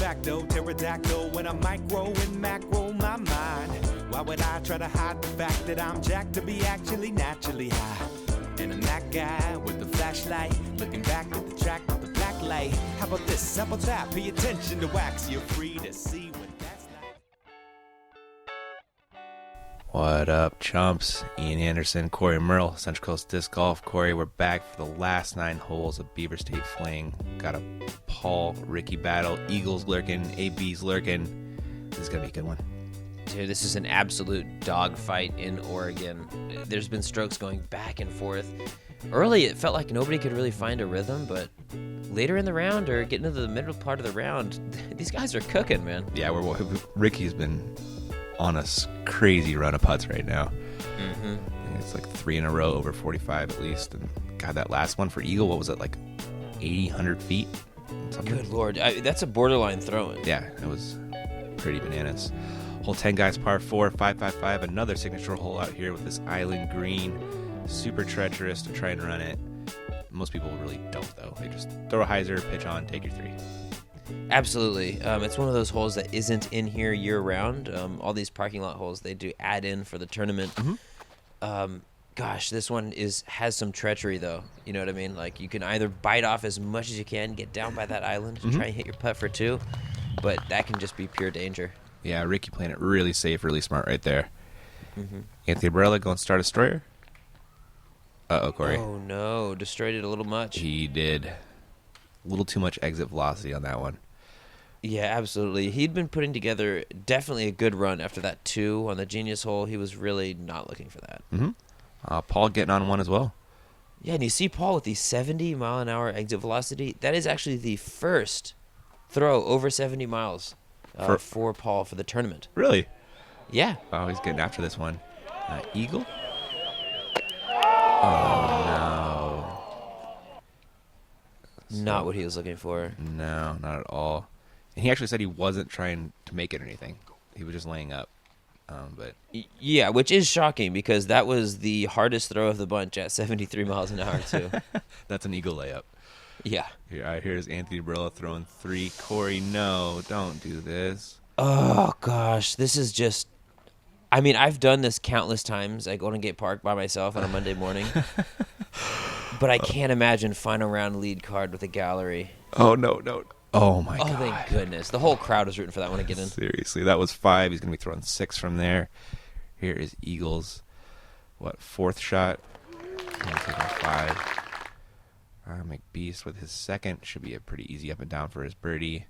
facto, pterodactyl when I'm micro and macro my mind. Why would I try to hide the fact that I'm jacked to be actually naturally high? And I'm that guy with the flashlight, looking back at the track with the black light. How about this? How about that? Pay attention to wax. You're free to see what that's like. What up, chumps? Ian Anderson, Corey Merle, Central Coast Disc Golf. Corey, we're back for the last 9 holes of Beaver State Fling. Got a Paul-Ricky battle. Eagles lurking, AB's lurking. This is going to be a good one. Dude, this is an absolute dogfight in Oregon. There's been strokes going back and forth. Early, it felt like nobody could really find a rhythm, but later in the round or getting into the middle part of the round, these guys are cooking, man. Yeah, Ricky's been on a crazy run of putts right now. Mm-hmm. I think it's like 3 in a row over 45 at least. And God, that last one for Eagle, what was it, like 80, 100 feet? Something? Good Lord. That's a borderline throw-in. Yeah, it was pretty bananas. Hole 10, guys, par 4, 555. Another signature hole out here with this island green. Super treacherous to try and run it. Most people really don't, though. They just throw a hyzer, pitch on, take your 3. Absolutely. It's one of those holes that isn't in here year-round. All these parking lot holes, they do add in for the tournament. Mm-hmm. Gosh, this one has some treachery, though. You know what I mean? Like, you can either bite off as much as you can, get down by that island, and try and hit your putt for 2, but that can just be pure danger. Yeah, Ricky playing it really safe, really smart right there. Mm-hmm. Anthony Barela going to start a destroyer. Uh-oh, Corey. Oh, no. Destroyed it a little much. He did. A little too much exit velocity on that one. Yeah, absolutely. He'd been putting together definitely a good run after that 2 on the Genius hole. He was really not looking for that. Mm-hmm. Paul getting on one as well. Yeah, and you see Paul with the 70-mile-an-hour exit velocity. That is actually the first throw over 70 miles for Paul for the tournament. Really? Yeah. Oh, he's getting after this one. Eagle? Oh, no. Not what he was looking for. No, not at all. And he actually said he wasn't trying to make it or anything. He was just laying up. But yeah, which is shocking because that was the hardest throw of the bunch at 73 miles an hour, too. That's an Eagle layup. Yeah. Here's Anthony Barela throwing 3. Corey, no, don't do this. Oh, gosh. This is just... I mean, I've done this countless times at Golden Gate Park by myself on a Monday morning. But I can't imagine final round lead card with a gallery. Oh, no. Oh, my God. Oh, thank goodness. The whole crowd was rooting for that one to get in. Seriously, that was 5. He's going to be throwing 6 from there. Here is Eagles. 4th shot? He's taking 5. McBeast with his 2nd. Should be a pretty easy up and down for his birdie.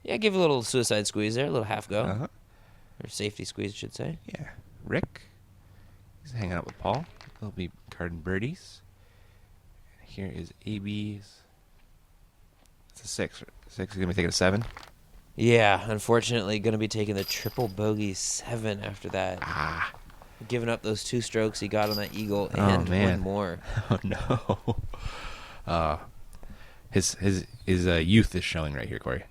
Yeah, give a little suicide squeeze there, a little half go. Uh-huh. Or safety squeeze, I should say. Yeah. Rick. He's hanging out with Paul. They'll be carding birdies. Here is AB's. It's a 6. 6 is going to be taking a 7. Yeah, unfortunately, going to be taking the triple bogey 7 after that. Giving up those 2 strokes he got on that Eagle and one more. Oh, no. His youth is showing right here, Corey.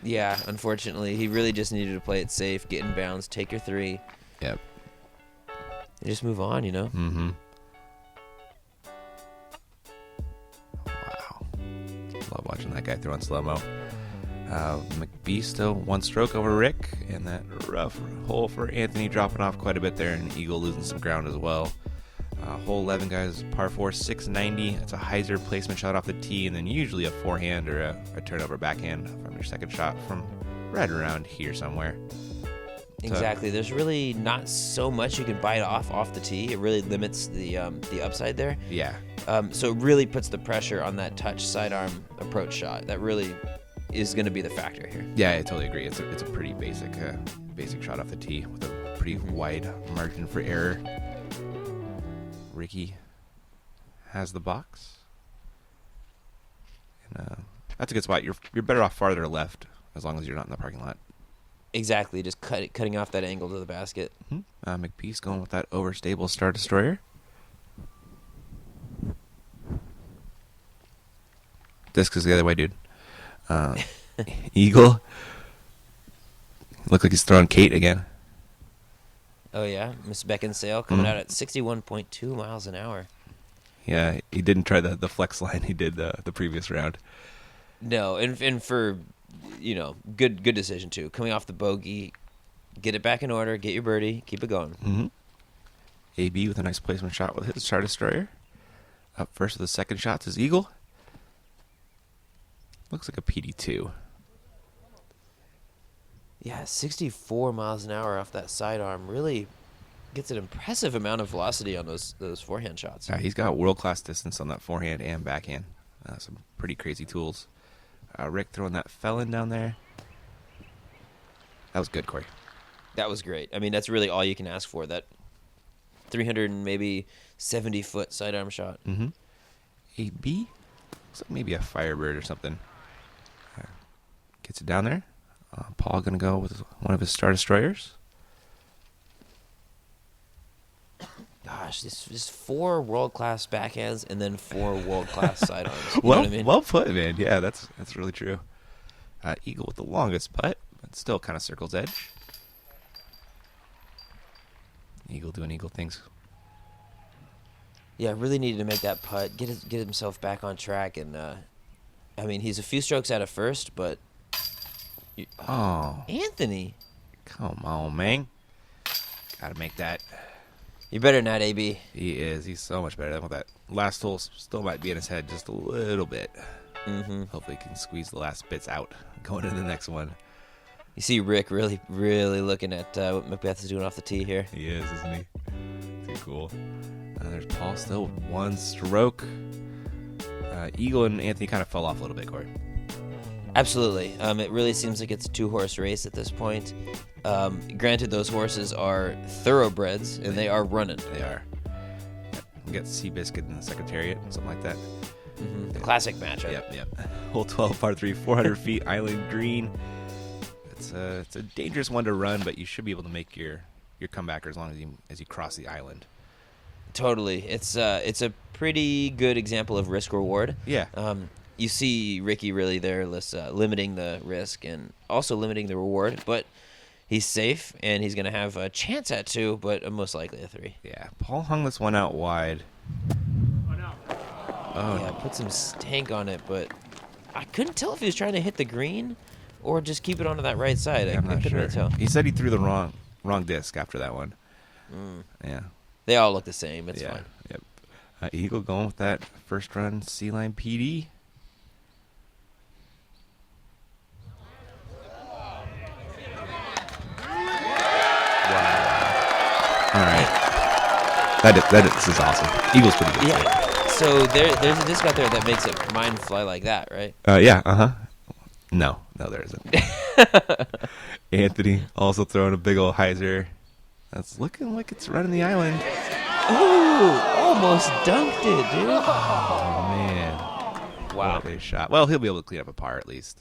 Yeah, unfortunately, he really just needed to play it safe, get in bounds, take your 3. Yep. And just move on, you know? Mm-hmm. Wow. Love watching that guy throw in slow-mo. McBeast, though, 1 stroke over Rick, and that rough hole for Anthony dropping off quite a bit there, and Eagle losing some ground as well. Hole 11, guys, par 4, 690. It's a hyzer placement shot off the tee, and then usually a forehand or a turnover backhand from your 2nd shot from right around here somewhere. Exactly. There's really not so much you can bite off the tee. It really limits the upside there. Yeah. So it really puts the pressure on that touch sidearm approach shot. That really is going to be the factor here. Yeah, I totally agree. It's a pretty basic shot off the tee with a pretty wide margin for error. Ricky has the box. And that's a good spot. You're better off farther left as long as you're not in the parking lot. Exactly, just cutting off that angle to the basket. Mm-hmm. McBeast going with that overstable Star Destroyer. Disc is the other way, dude. Eagle. Look like he's throwing Kate again. Oh, yeah. Miss Beckinsale coming out at 61.2 miles an hour. Yeah, he didn't try the flex line he did the previous round. No, and for good decision too. Coming off the bogey, get it back in order, get your birdie, keep it going. Mm-hmm. AB with a nice placement shot with his Star Destroyer. Up first with the second shot's his Eagle. Looks like a PD2. Yeah, 64 miles an hour off that sidearm really gets an impressive amount of velocity on those forehand shots. Yeah, he's got world-class distance on that forehand and backhand. Some pretty crazy tools. Rick throwing that felon down there. That was good, Corey. That was great. I mean, that's really all you can ask for. That 300 and maybe 70-foot sidearm shot. Mm-hmm. AB? Looks like maybe a Firebird or something. Gets it down there. Paul going to go with one of his Star Destroyers. Gosh, this is 4 world-class backhands and then 4 world-class sidearms. You know what I mean? Well put, man. Yeah, that's really true. Eagle with the longest putt, but still kind of circles edge. Eagle doing Eagle things. Yeah, really needed to make that putt, get himself back on track, and I mean, he's a few strokes out of first, but Anthony, come on, man, gotta make that. You're better than that, AB. He is. He's so much better. That last hole still might be in his head just a little bit. Mm-hmm. Hopefully, he can squeeze the last bits out going into the next one. You see Rick really, really looking at what McBeth is doing off the tee here. He is, isn't he? Too cool. There's Paul still 1 stroke. Eagle and Anthony kind of fell off a little bit, Corey. Absolutely. It really seems like it's a 2-horse race at this point. Granted, those horses are thoroughbreds, and they are running. They are. We got Seabiscuit in the Secretariat, something like that. Mm-hmm. The classic matchup. Yep. Hole 12, par 3, 400 feet, island green. It's a dangerous one to run, but you should be able to make your comeback as long as you cross the island. Totally. It's a pretty good example of risk reward. Yeah. You see Ricky really there limiting the risk and also limiting the reward, but he's safe and he's going to have a chance at 2, but most likely a 3. Yeah. Paul hung this one out wide. Oh, yeah, put some stank on it, but I couldn't tell if he was trying to hit the green or just keep it onto that right side. Yeah, I'm not couldn't sure. really tell. He said he threw the wrong disc after that one. Yeah. They all look the same. It's fine. Yep. Eagle going with that first run Sea Line PD. Wow. All right. This is awesome. Eagle's pretty good. Yeah. So there's a disc out there that makes mine fly like that, right? Yeah. No, there isn't. Anthony also throwing a big old hyzer. That's looking like it's running the island. Oh, almost dunked it, dude. Oh, man. Wow. What a shot. Well, he'll be able to clean up a par at least.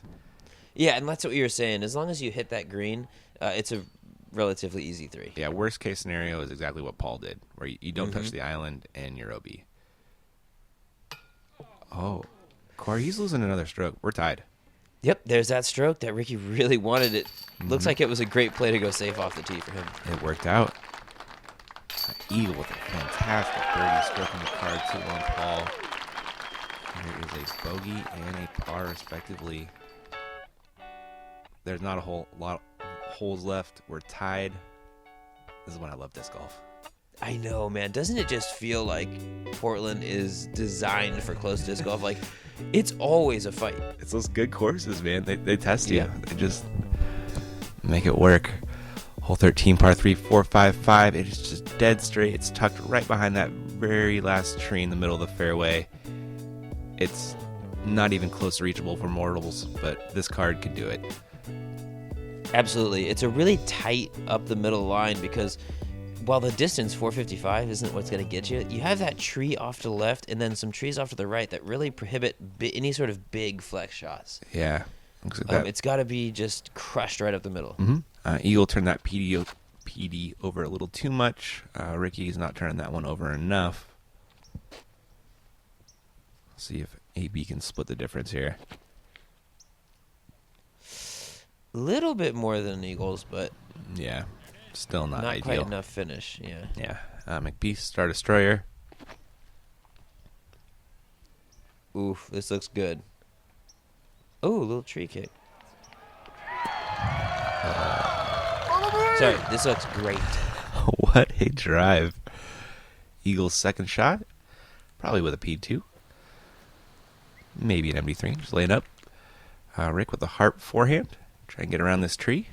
Yeah, and that's what you were saying. As long as you hit that green, it's a relatively easy 3. Yeah, worst case scenario is exactly what Paul did, where you don't touch the island and you're OB. Oh, Corey, he's losing another stroke. We're tied. Yep, there's that stroke that Ricky really wanted it. Looks like it was a great play to go safe off the tee for him. It worked out. Eagle with a fantastic birdie, stroking the card 2-1 Paul. There is a bogey and a par, respectively. There's not a whole lot of holes left. We're tied. This is when I love disc golf. I know, man. Doesn't it just feel like Portland is designed for close disc golf? Like, it's always a fight. It's those good courses, man. They test you. Yeah. They just make it work. Hole 13, par 3, 455. It is just dead straight. It's tucked right behind that very last tree in the middle of the fairway. It's not even close to reachable for mortals, but this card could do it. Absolutely. It's a really tight up the middle line because while the distance 455 isn't what's going to get you, you have that tree off to the left and then some trees off to the right that really prohibit any sort of big flex shots. Yeah. Looks like that. It's got to be just crushed right up the middle. Mm-hmm. Eagle turned that PD over a little too much. Ricky's not turning that one over enough. See if AB can split the difference here. Little bit more than Eagles, but yeah, still not ideal. Quite enough finish. Yeah. Yeah. McBeth, Star Destroyer. Oof, this looks good. Oh, a little tree kick. Sorry, this looks great. What a drive. Eagle's second shot, probably with a P2. Maybe an MD3, just laying up. Rick with the harp forehand. Try and get around this tree.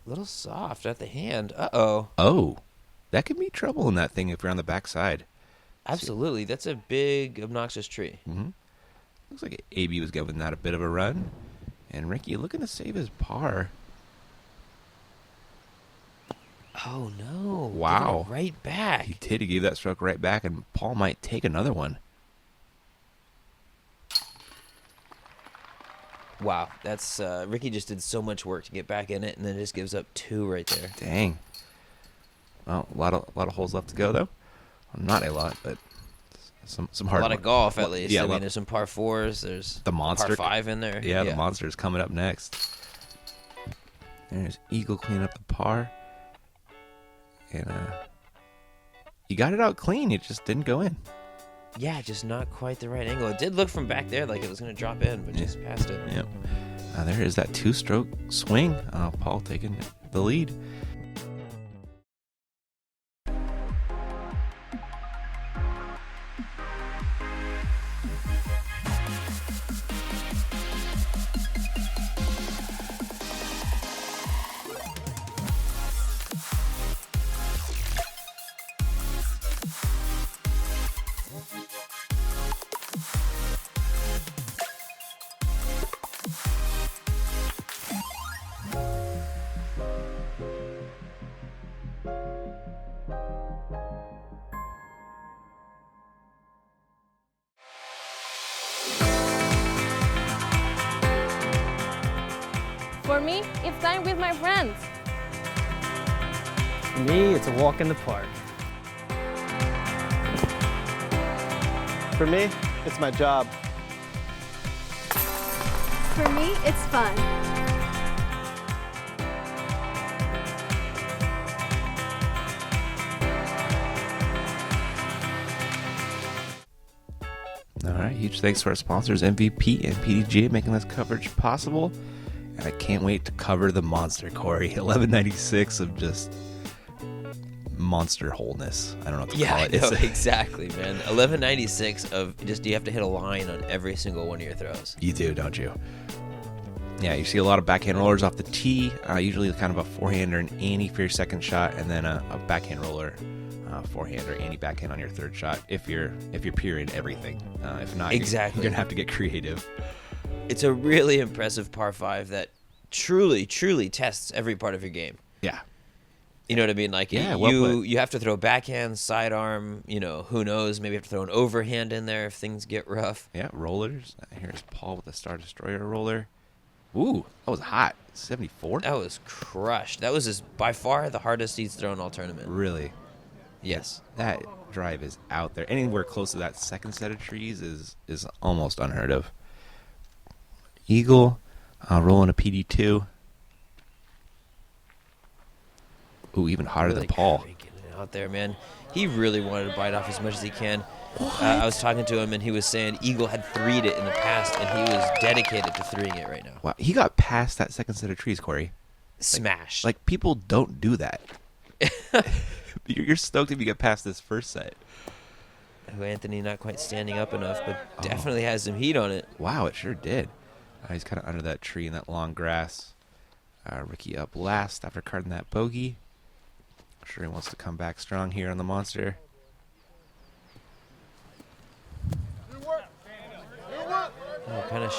A little soft at the hand. Uh-oh. Oh, that could be trouble in that thing if you're on the backside. Absolutely. That's a big, obnoxious tree. Mm-hmm. Looks like AB was giving that a bit of a run. And Ricky looking to save his par. Oh, no. Wow. Give it right back. He did. He gave that stroke right back, and Paul might take another one. Wow. That's Ricky just did so much work to get back in it, and then just gives up 2 right there. Dang. Well, a lot of holes left to go, though. Well, not a lot, but some hard. A lot of golf, at least. Yeah, I mean, there's some par 4s. There's the monster par 5 in there. Yeah, the monster's coming up next. There's Eagle cleaning up the par. And he got it out clean. It just didn't go in. Yeah, just not quite the right angle. It did look from back there like it was going to drop in, but just passed it. Yep. There is that 2-stroke swing. Paul taking the lead. For me, it's time with my friends. For me, it's a walk in the park. For me, it's my job. For me, it's fun. All right, huge thanks to our sponsors, MVP and PDG, making this coverage possible. And I can't wait to cover the monster, Corey. 1196 of just monster wholeness. I don't know what to call it. Yeah, exactly, man. 1196 of just you have to hit a line on every single one of your throws. You do, don't you? Yeah, you see a lot of backhand rollers off the tee. Usually kind of a forehand or an ante for your second shot, and then a backhand roller, forehand or ante backhand on your third shot. If you're peering everything, if not, exactly, you're gonna have to get creative. It's a really impressive par 5 that truly tests every part of your game. Yeah. You know what I mean? Like, yeah, you have to throw backhand, sidearm, who knows? Maybe you have to throw an overhand in there if things get rough. Yeah, rollers. Here's Paul with the Star Destroyer roller. Ooh, that was hot. 74? That was crushed. That was by far the hardest he's thrown all tournament. Really? Yes. That drive is out there. Anywhere close to that second set of trees is almost unheard of. Eagle, rolling a PD2. Ooh, even hotter really than Paul. Cranking it out there, man. He really wanted to bite off as much as he can. I was talking to him, and he was saying Eagle had 3'd it in the past, and he was dedicated to 3'ing it right now. Wow, he got past that second set of trees, Corey. Smash. Like people don't do that. You're stoked if you get past this first set. Anthony not quite standing up enough, but definitely has some heat on it. Wow, it sure did. He's kind of under that tree in that long grass. Ricky up last after carding that bogey. I'm sure he wants to come back strong here on the monster. Kind of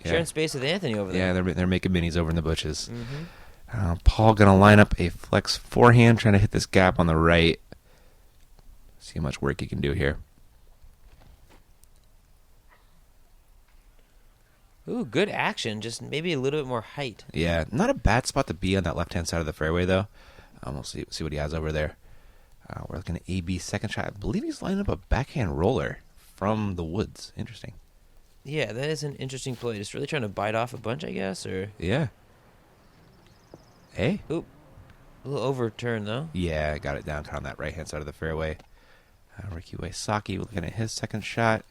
sharing space with Anthony over there. Yeah, they're making minis over in the bushes. Mm-hmm. Paul gonna line up a flex forehand, trying to hit this gap on the right. See how much work he can do here. Ooh, good action. Just maybe a little bit more height. Yeah, not a bad spot to be on that left-hand side of the fairway, though. We'll see what he has over there. We're looking at AB second shot. I believe he's lining up a backhand roller from the woods. Interesting. Yeah, that is an interesting play. Just really trying to bite off a bunch, I guess, or... Yeah. Hey. Oop. A little overturn, though. Yeah, got it down on that right-hand side of the fairway. Ricky Wysocki looking at his second shot.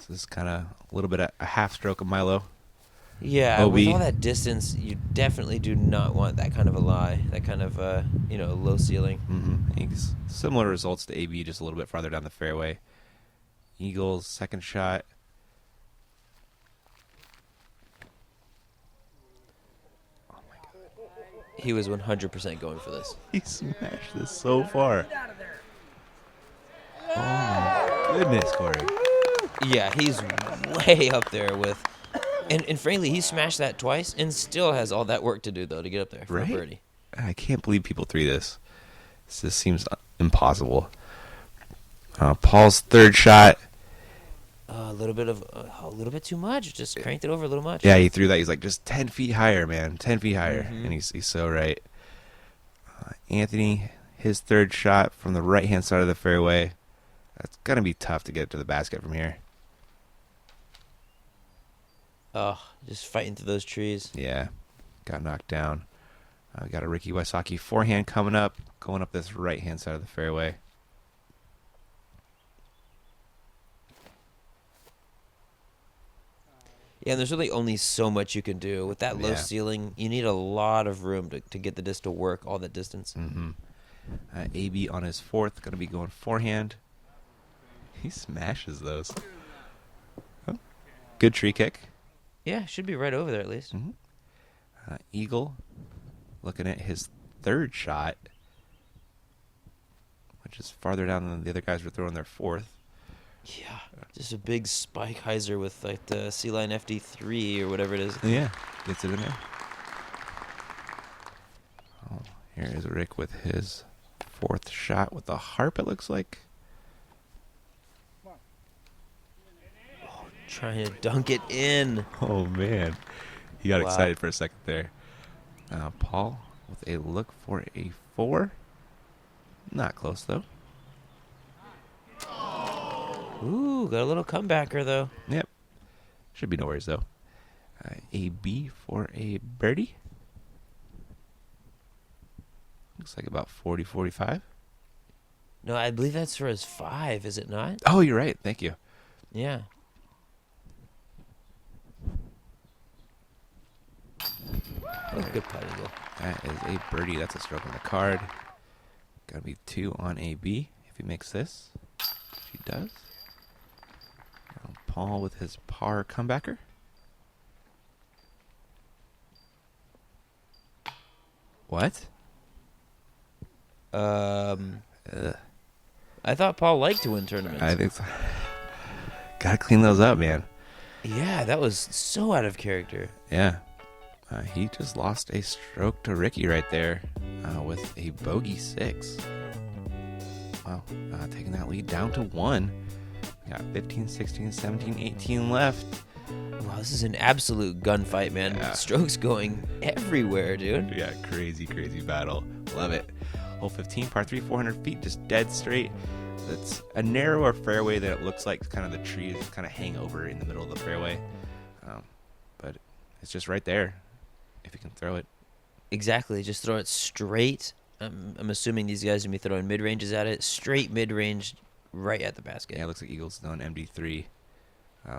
This is kind of a little bit a half stroke of Milo. Yeah, OB. with all that distance, you definitely do not want that kind of a lie, that kind of, low ceiling. He's similar results to AB, just a little bit farther down the fairway. Eagles, second shot. He was 100% going for this. He smashed this so far. Oh, my goodness, Corey. Yeah, he's way up there with... And frankly, he smashed that twice and still has all that work to do, though, to get up there for a birdie. I can't believe people three this. This seems impossible. Paul's third shot. A little bit too much. Just cranked it over a little much. Yeah, he threw that. He's like, just 10 feet higher, man. 10 feet higher. And he's so right. Anthony, his third shot from the right-hand side of the fairway. That's going to be tough to get to the basket from here. Oh, just fighting through those trees. Yeah, got knocked down. We got a Ricky Wysocki forehand coming up, going up this right-hand side of the fairway. Yeah, and there's really only so much you can do. With that low ceiling, you need a lot of room to get the disc to work all that distance. AB on his fourth, going to be going forehand. He smashes those. Oh, good tree kick. Yeah, should be right over there at least. Eagle looking at his third shot, which is farther down than the other guys were throwing their fourth. Yeah, just a big spike hyzer with like the C-Line FD3 or whatever it is. Yeah, gets it in there. Oh, here is Rick with his fourth shot with the harp, it looks like. Trying to dunk it in. Oh, man. He got excited for a second there. Paul with a look for a 4. Not close, though. Ooh, got a little comebacker, though. Yep. Should be no worries, though. AB for a birdie. Looks like about 40, 45. No, I believe that's for his 5, is it not? Oh, you're right. Thank you. Yeah. Oh, good putt, Eagle. That is a birdie. That's a stroke on the card. Got to be 2 on AB if he makes this. If he does. Now Paul with his par comebacker. What? I thought Paul liked to win tournaments. I think so. Gotta clean those up, man. Yeah, that was so out of character. Yeah. He just lost a stroke to Ricky right there with a bogey 6. Wow. Taking that lead down to 1. We got 15, 16, 17, 18 left. Wow, this is an absolute gunfight, man. Yeah. Strokes going everywhere, dude. Yeah, crazy, crazy battle. Love it. Hole 15, par 3, 400 feet, just dead straight. It's a narrower fairway than it looks like. Kind of the trees kind of hang over in the middle of the fairway. But it's just right there if you can throw it. Exactly. Just throw it straight. I'm assuming these guys are going to be throwing mid-ranges at it. Straight mid-range right at the basket. Yeah, it looks like Eagles on MD3.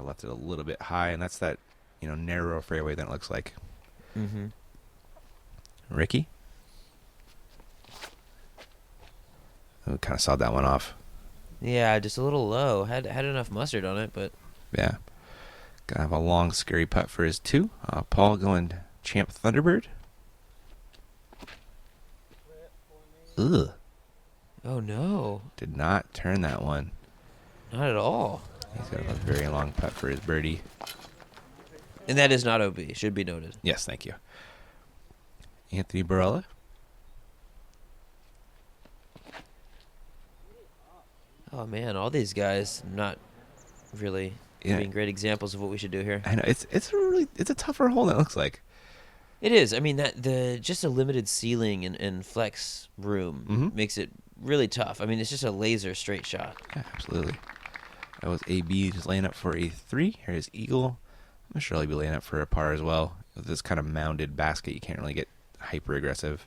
Left it a little bit high, and that's that, narrower fairway than it looks like. Mm-hmm. Ricky? Oh, kind of sawed that one off. Yeah, just a little low. Had enough mustard on it, but... Yeah. Gonna have a long, scary putt for his 2. Paul going Champ Thunderbird. Ugh. Oh, no. Did not turn that one. Not at all. He's got a very long putt for his birdie. And that is not OB. Should be noted. Yes, thank you. Anthony Barela. Oh, man. All these guys not really being great examples of what we should do here. I know. It's a tougher hole than it looks like. It is. I mean, just a limited ceiling and flex room makes it really tough. I mean, it's just a laser straight shot. Yeah, absolutely. That was AB just laying up for a 3. Here's Eagle. I'm sure he'll be laying up for a par as well. With this kind of mounded basket, you can't really get hyper aggressive.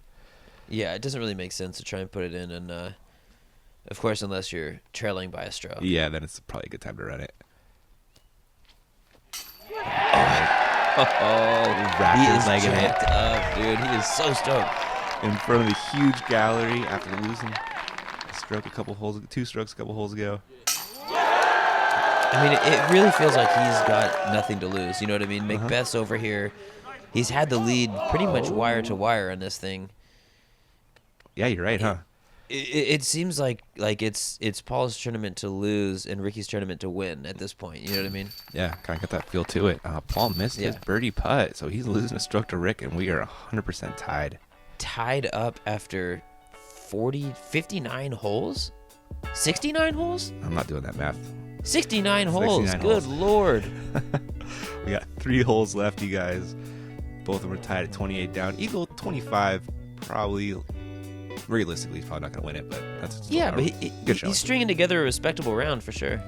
Yeah, it doesn't really make sense to try and put it in, and of course, unless you're trailing by a stroke. Yeah, then it's probably a good time to run it. Wrapped He his is leg in it. jacked up, dude. He is so stoked. In front of the huge gallery after losing a stroke two strokes a couple holes ago. I mean, it really feels like he's got nothing to lose. You know what I mean? McBeth's over here. He's had the lead pretty much wire to wire on this thing. Yeah, you're right, huh? It seems like it's Paul's tournament to lose and Ricky's tournament to win at this point. You know what I mean? Yeah, kind of got that feel to it. Paul missed his birdie putt, so he's losing a stroke to Rick, and we are 100% tied. Tied up after 59 holes? 69 holes? I'm not doing that math. 69 holes. 69 Good holes. Lord. We got 3 holes left, you guys. Both of them are tied at 28 down. Eagle 25, probably, realistically, he's probably not going to win it, but that's Yeah, but good showing. he's stringing together a respectable round for sure.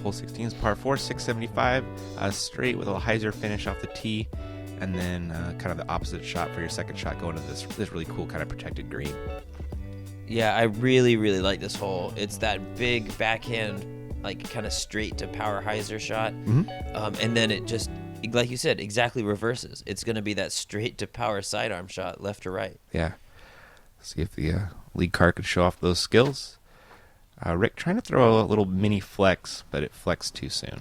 Hole 16 is par 4, 675, straight with a hyzer finish off the tee, and then kind of the opposite shot for your second shot going to this really cool kind of protected green. Yeah, I really, really like this hole. It's that big backhand, like kind of straight to power hyzer shot, and then it just, like you said, exactly reverses. It's going to be that straight to power sidearm shot, left to right. Yeah. See if the lead car could show off those skills. Rick trying to throw a little mini flex, but it flexed too soon.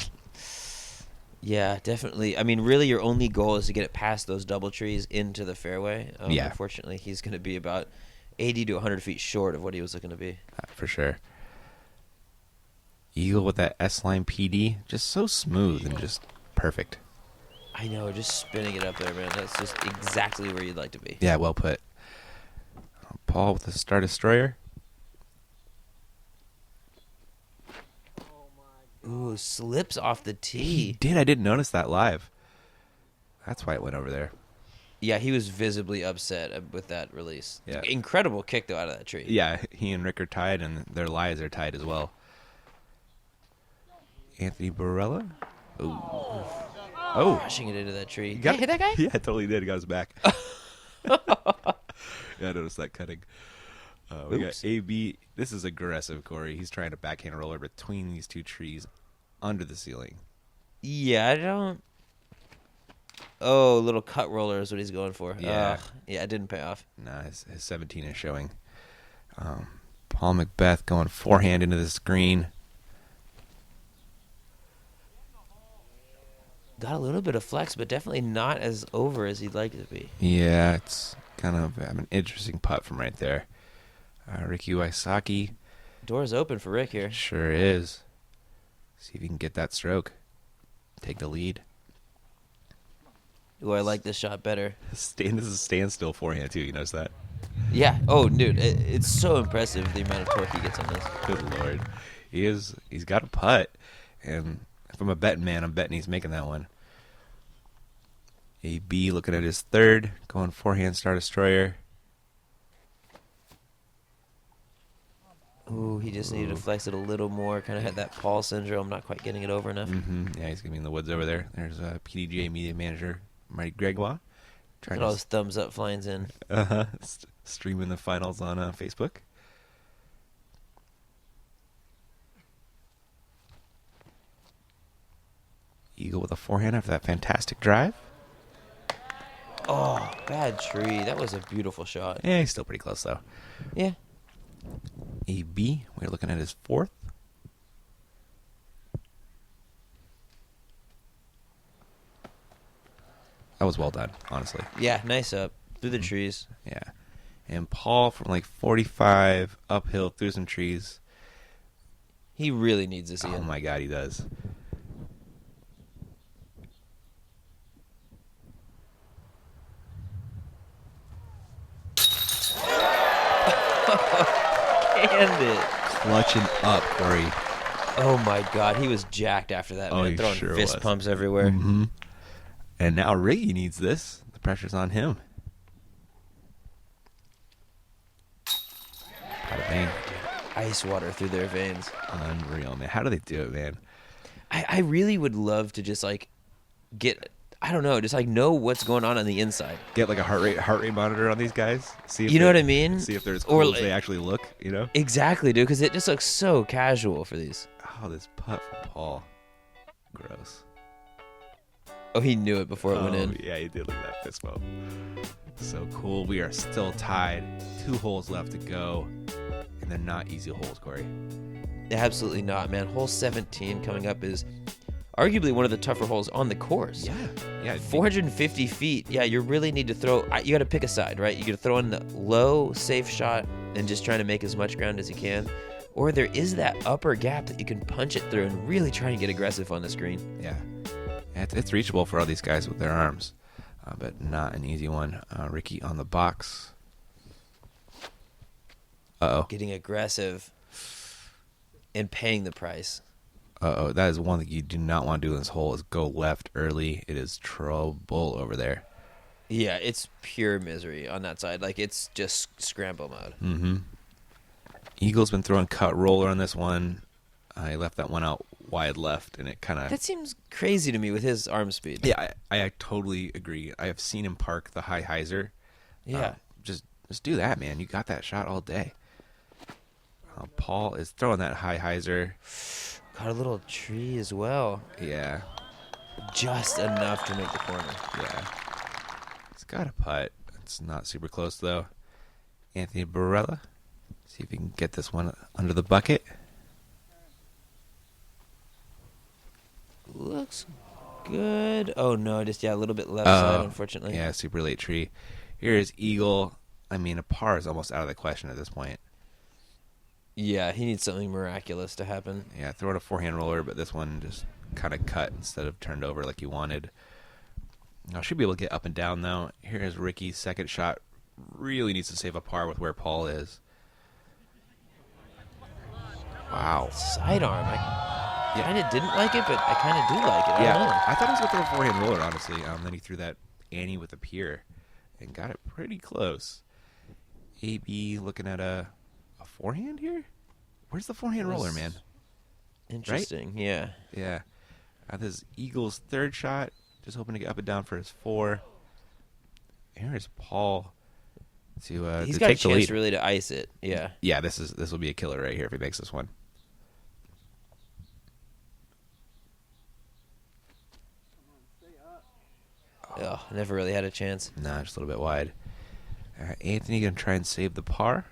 Yeah, definitely. I mean, really, your only goal is to get it past those double trees into the fairway. Yeah. Unfortunately, he's going to be about 80 to 100 feet short of what he was looking to be. For sure. Eagle with that S-line PD, just so smooth and just perfect. I know, just spinning it up there, man. That's just exactly where you'd like to be. Yeah, well put. Paul with the Star Destroyer. Ooh, slips off the tee. He did. I didn't notice that live. That's why it went over there. Yeah, he was visibly upset with that release. Yeah. Incredible kick, though, out of that tree. Yeah, he and Rick are tied, and their lies are tied as well. Anthony Barela. Oh. Rushing it into that tree. You got Hey, hit that guy? Yeah, I totally did. He got his back. Yeah, I noticed that cutting. We got AB. This is aggressive, Corey. He's trying to backhand roller between these two trees under the ceiling. Yeah, I don't... Oh, little cut roller is what he's going for. Yeah. Yeah, it didn't pay off. Nah, his 17 is showing. Paul McBeth going forehand into the screen. Got a little bit of flex, but definitely not as over as he'd like it to be. Yeah, it's kind of an interesting putt from right there. Ricky Wysocki. Door's open for Rick here. Sure is. See if he can get that stroke. Take the lead. Ooh, I like this shot better. This is a standstill forehand, too. You notice that? Yeah. Oh, dude, it's so impressive the amount of torque he gets on this. Good Lord. He's got a putt. And if I'm a betting man, I'm betting he's making that one. AB looking at his third. Going forehand Star Destroyer. Ooh, he just needed to flex it a little more. Kind of had that Paul syndrome, not quite getting it over enough. Yeah, he's going to be in the woods over there. There's PDGA media manager Marty Gregoire. Look at all those thumbs up flyings in. Streaming the finals on Facebook. Eagle with a forehand after that fantastic drive. Oh, bad tree. That was a beautiful shot. Yeah, he's still pretty close, though. Yeah. AB, we're looking at his fourth. That was well done, honestly. Yeah, nice up. Through the trees. Yeah. And Paul from like 45 uphill through some trees. He really needs this Oh, in. my God, he does. And it. Clutching up, Corey. Oh, my God. He was jacked after that, Oh, man. he Throwing sure fist was. pumps everywhere. Mm-hmm. And now Riggy needs this. The pressure's on him. Bada bang. Ice water through their veins. Unreal, man. How do they do it, man? I really would love to just, like, get... I don't know, just like know what's going on the inside. Get like a heart rate monitor on these guys. See if You know what I mean? See if they're as Or, cool as like- they actually look, you know? Exactly, dude, because it just looks so casual for these. Oh, this putt from Paul. Gross. Oh, he knew it before it went in. Yeah, he did. Look at that fist bump. So cool. We are still tied. 2 holes left to go. And they're not easy holes, Corey. Absolutely not, man. Hole 17 coming up is arguably one of the tougher holes on the course. Yeah. 450 feet. Yeah, you really need to throw. You got to pick a side, right? You got to throw in the low, safe shot and just trying to make as much ground as you can. Or there is that upper gap that you can punch it through and really try and get aggressive on this green. Yeah. It's reachable for all these guys with their arms, but not an easy one. Ricky on the box. Uh-oh. Getting aggressive and paying the price. Uh-oh. That is one thing you do not want to do in this hole is go left early. It is trouble over there. Yeah, it's pure misery on that side. Like, it's just scramble mode. Mm-hmm. Eagle's been throwing cut roller on this one. He left that one out wide left, and it kind of... That seems crazy to me with his arm speed. Yeah, I totally agree. I have seen him park the high hyzer. Yeah. Just do that, man. You got that shot all day. Paul is throwing that high hyzer. Got a little tree as well. Yeah. Just enough to make the corner. Yeah. He's got a putt. It's not super close, though. Anthony Barela. See if he can get this one under the bucket. Looks good. Oh, no. Just, a little bit left side, unfortunately. Yeah, super late tree. Here's Eagle. I mean, a par is almost out of the question at this point. Yeah, he needs something miraculous to happen. Yeah, throw it a forehand roller, but this one just kind of cut instead of turned over like you wanted. I should be able to get up and down, though. Here's Ricky's second shot. Really needs to save a par with where Paul is. Wow. Sidearm. I kind of didn't like it, but I kind of do like it. I don't know. I thought he was going to throw a forehand roller, honestly. Then he threw that Annie with a pier and got it pretty close. AB looking at a forehand here? Where's the forehand roller, man? Interesting, right? Yeah. Yeah. This is Eagle's third shot. Just hoping to get up and down for his 4. Here's Paul to He's to got take a the chance lead. really to ice it. Yeah. Yeah, this will be a killer right here if he makes this one. Oh, never really had a chance. Nah, just a little bit wide. Anthony gonna try and save the par.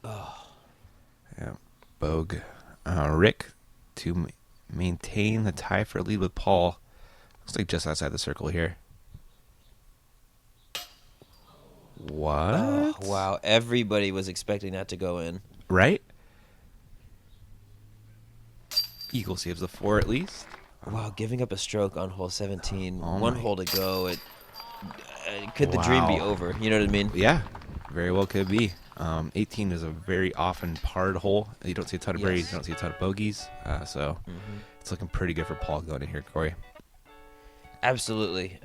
Oh. Yeah, Bogue. Rick to maintain the tie for lead with Paul. Looks like just outside the circle here. What? Oh, wow. Everybody was expecting that to go in. Right? Eagle saves the 4 at least. Wow, giving up a stroke on hole 17. Oh One my. hole to go. Could the dream be Wow. over? You know what I mean? Yeah, very well could be. 18 is a very often parred hole. You don't see a ton of birdies, Yes. you don't see a ton of bogeys. So it's looking pretty good for Paul going in here, Corey. Absolutely.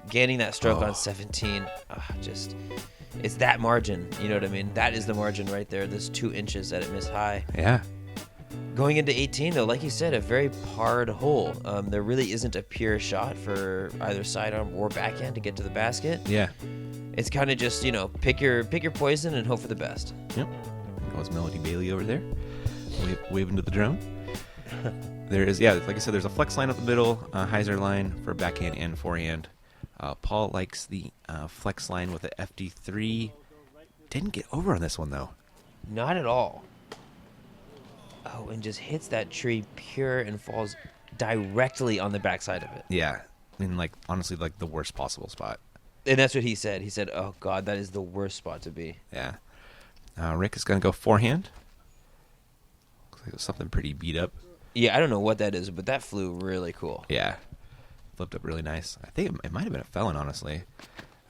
Gaining that stroke on 17, it's that margin. You know what I mean? That is the margin right there. There's 2 inches that it missed high. Yeah. Going into 18, though, like you said, a very parred hole. There really isn't a pure shot for either sidearm or backhand to get to the basket. Yeah. It's kind of just, pick your poison and hope for the best. Yep. Goes Melody Bailey over there, waving to the drone. There is, like I said, there's a flex line up the middle, hyzer line for backhand and forehand. Paul likes the flex line with the FD3. Didn't get over on this one, though. Not at all. Oh, and just hits that tree pure and falls directly on the backside of it. Yeah. I mean, honestly, the worst possible spot. And that's what he said. He said, oh, God, that is the worst spot to be. Yeah. Rick is going to go forehand. Looks like it was something pretty beat up. Yeah, I don't know what that is, but that flew really cool. Yeah. Flipped up really nice. I think it might have been a felon, honestly.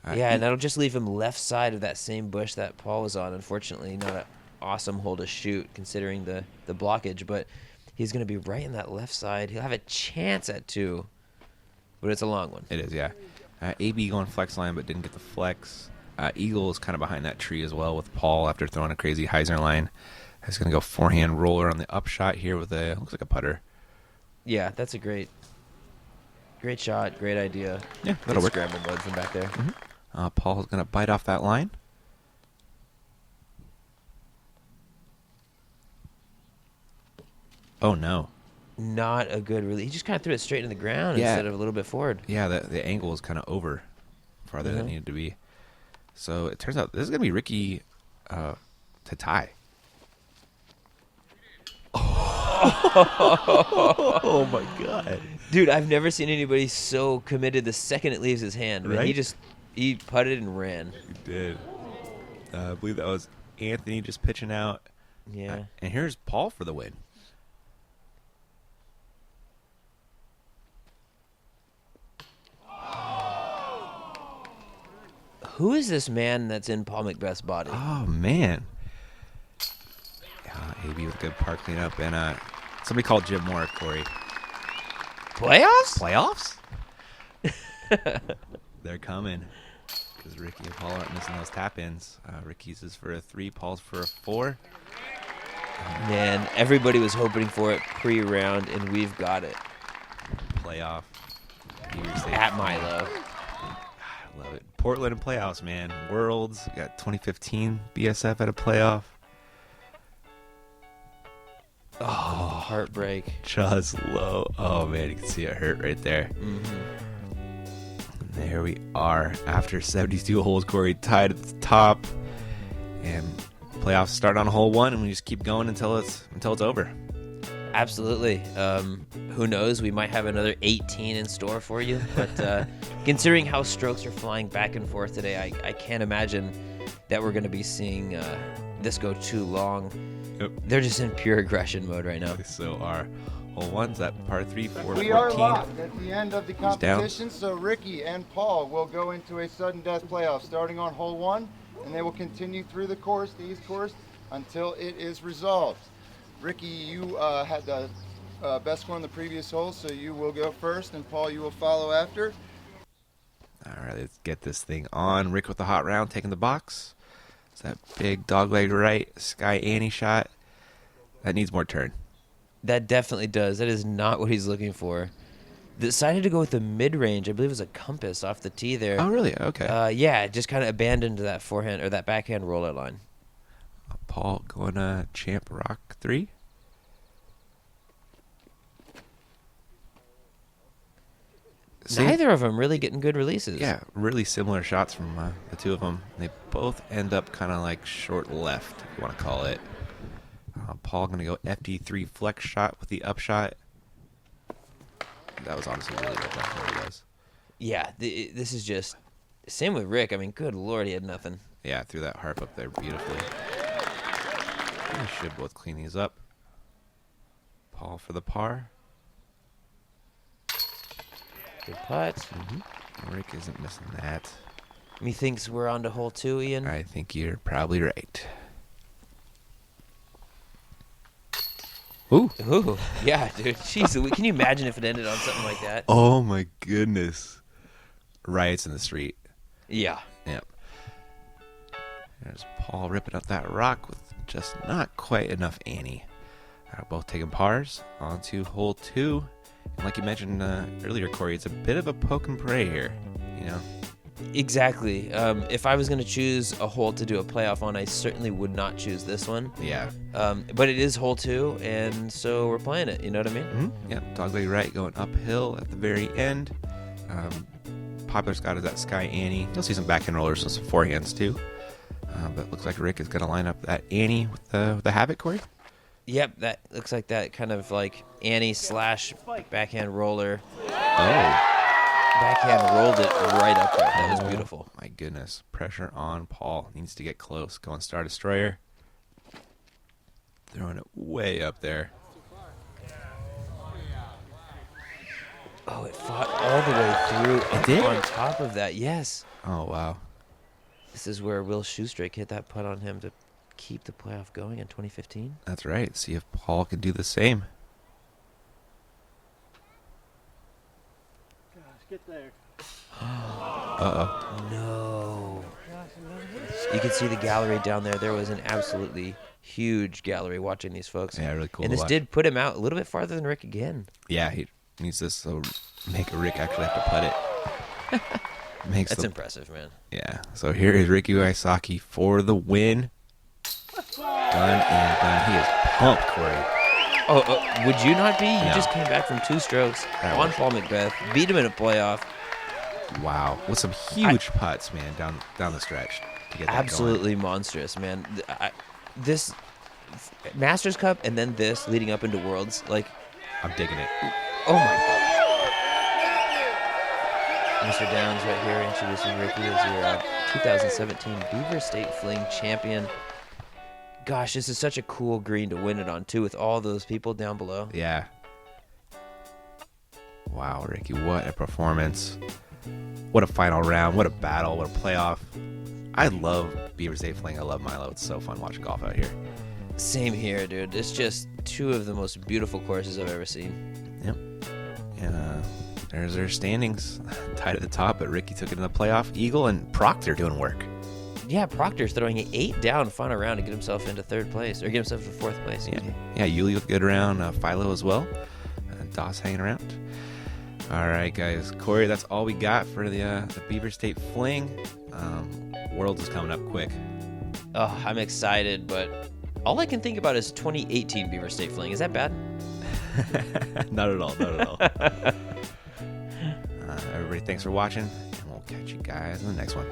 Yeah, and that'll just leave him left side of that same bush that Paul was on. Unfortunately, not an awesome hole to shoot considering the blockage, but he's going to be right in that left side. He'll have a chance at 2, but it's a long one. It is, yeah. AB going flex line, but didn't get the flex. Eagle is kind of behind that tree as well with Paul after throwing a crazy hyzer line. He's going to go forehand roller on the upshot here with looks like a putter. Yeah, that's a great shot, great idea. Yeah, that'll work. Scramble mode from back there. Paul's going to bite off that line. Oh, no. Not a good release. He just kind of threw it straight in the ground instead of a little bit forward. Yeah, the angle was kind of over farther than it needed to be. So it turns out this is going to be Ricky to tie. Oh, my God. Dude, I've never seen anybody so committed the second it leaves his hand. Man. Right? He putted and ran. He did. I believe that was Anthony just pitching out. Yeah. And here's Paul for the win. Who is this man that's in Paul McBeth's body? Oh, man. AB with a good par cleanup. And somebody called Jim Moore, Corey. Playoffs? They're coming. Because Ricky and Paul aren't missing those tap-ins. Ricky's is for a 3, Paul's for a 4. Man, everybody was hoping for it pre-round, and we've got it. Playoff. Beaver State At Fling. Milo. I love it. Portland and playoffs, man. Worlds. We got 2015 BSF at a playoff. Oh, heartbreak. Just low. Oh, man, you can see it hurt right there. There we are. After 72 holes, Corey tied at the top. And playoffs start on hole 1, and we just keep going until it's over. Absolutely. Who knows? We might have another 18 in store for you. But considering how strokes are flying back and forth today, I can't imagine that we're going to be seeing this go too long. Yep. They're just in pure aggression mode right now. They so are. Hole 1's at par 3, 4, We are 14. locked at the end of the Who's down? competition, so Ricky and Paul will go into a sudden death playoff starting on hole 1, and they will continue through the course, the East course, until it is resolved. Ricky, you had the best score on the previous hole, so you will go first, and Paul, you will follow after. All right, let's get this thing on. Rick with the hot round, taking the box. It's that big dogleg right, Sky Annie shot. That needs more turn. That definitely does. That is not what he's looking for. Decided to go with the mid-range. I believe it was a compass off the tee there. Oh, really? Okay. Yeah, just kind of abandoned that forehand or that backhand roller line. Paul going to Champ Rock 3. Neither of them really getting good releases. Yeah, really similar shots from the two of them. They both end up kind of like short left, if you want to call it. Paul going to go FD3 flex shot with the upshot. That was honestly really good. That's what it was. Yeah, this is just... Same with Rick. I mean, good Lord, he had nothing. Yeah, threw that harp up there beautifully. We should both clean these up. Paul for the par. Good putt. Mm-hmm. Rick isn't missing that. Methinks we're on to hole 2, Ian. I think you're probably right. Ooh. Ooh, yeah, dude. Jeez, can you imagine if it ended on something like that? Oh, my goodness. Riots in the street. Yeah. Yep. There's Paul ripping up that rock with just not quite enough Annie. Both taking pars onto hole 2. And like you mentioned earlier, Corey, it's a bit of a poke and pray here, you know? Exactly. If I was going to choose a hole to do a playoff on, I certainly would not choose this one. Yeah. But it is hole 2, and so we're playing it. You know what I mean? Mm-hmm. Yeah, dogleg right going uphill at the very end. Popular Scott is that Sky Annie. You'll see some backhand rollers and some forehands too. But looks like Rick is going to line up that Annie with the Havoc, Corey. Yep, that looks like that kind of like Annie / backhand roller. Oh. Backhand rolled it right up there. That was beautiful. My goodness. Pressure on Paul. Needs to get close. Going Star Destroyer. Throwing it way up there. Oh, it fought all the way through. It did? On top of that, yes. Oh, wow. This is where Will Shoestrake hit that putt on him to keep the playoff going in 2015. That's right. See if Paul can do the same. Gosh, get there. Uh-oh. No. You can see the gallery down there. There was an absolutely huge gallery watching these folks. Yeah, really cool And to this watch. did put him out a little bit farther than Rick again. Yeah, he needs this to make Rick actually have to putt it. That's impressive, man. Yeah. So here is Ricky Wysocki for the win. Done and done. He is pumped, Corey. Would you not be? You No. just came back from 2 strokes That on was- Paul McBeth, beat him in a playoff. Wow, with some huge putts, man, down the stretch to get that Absolutely monstrous, man. This Masters Cup and then this leading up into Worlds, like, going. I'm digging it. oh my God. Mr. Downs right here introducing Ricky as your 2017 Beaver State Fling champion. Gosh, this is such a cool green to win it on, too, with all those people down below. Yeah. Wow, Ricky, what a performance. What a final round. What a battle. What a playoff. I love Beaver State Fling. I love Milo. It's so fun watching golf out here. Same here, dude. It's just 2 of the most beautiful courses I've ever seen. Yep. And there's their standings. Tied at the top, but Ricky took it in the playoff. Eagle and Proctor doing work. Yeah, Proctor's throwing an 8 down final round to get himself into 3rd place, or get himself to 4th place. Yeah, yeah. Yuli looked good around. Philo as well. Doss hanging around. All right, guys. Corey, that's all we got for the Beaver State Fling. Worlds is coming up quick. Oh, I'm excited, but all I can think about is 2018 Beaver State Fling. Is that bad? Not at all. Not at all. Everybody, thanks for watching, and we'll catch you guys in the next one.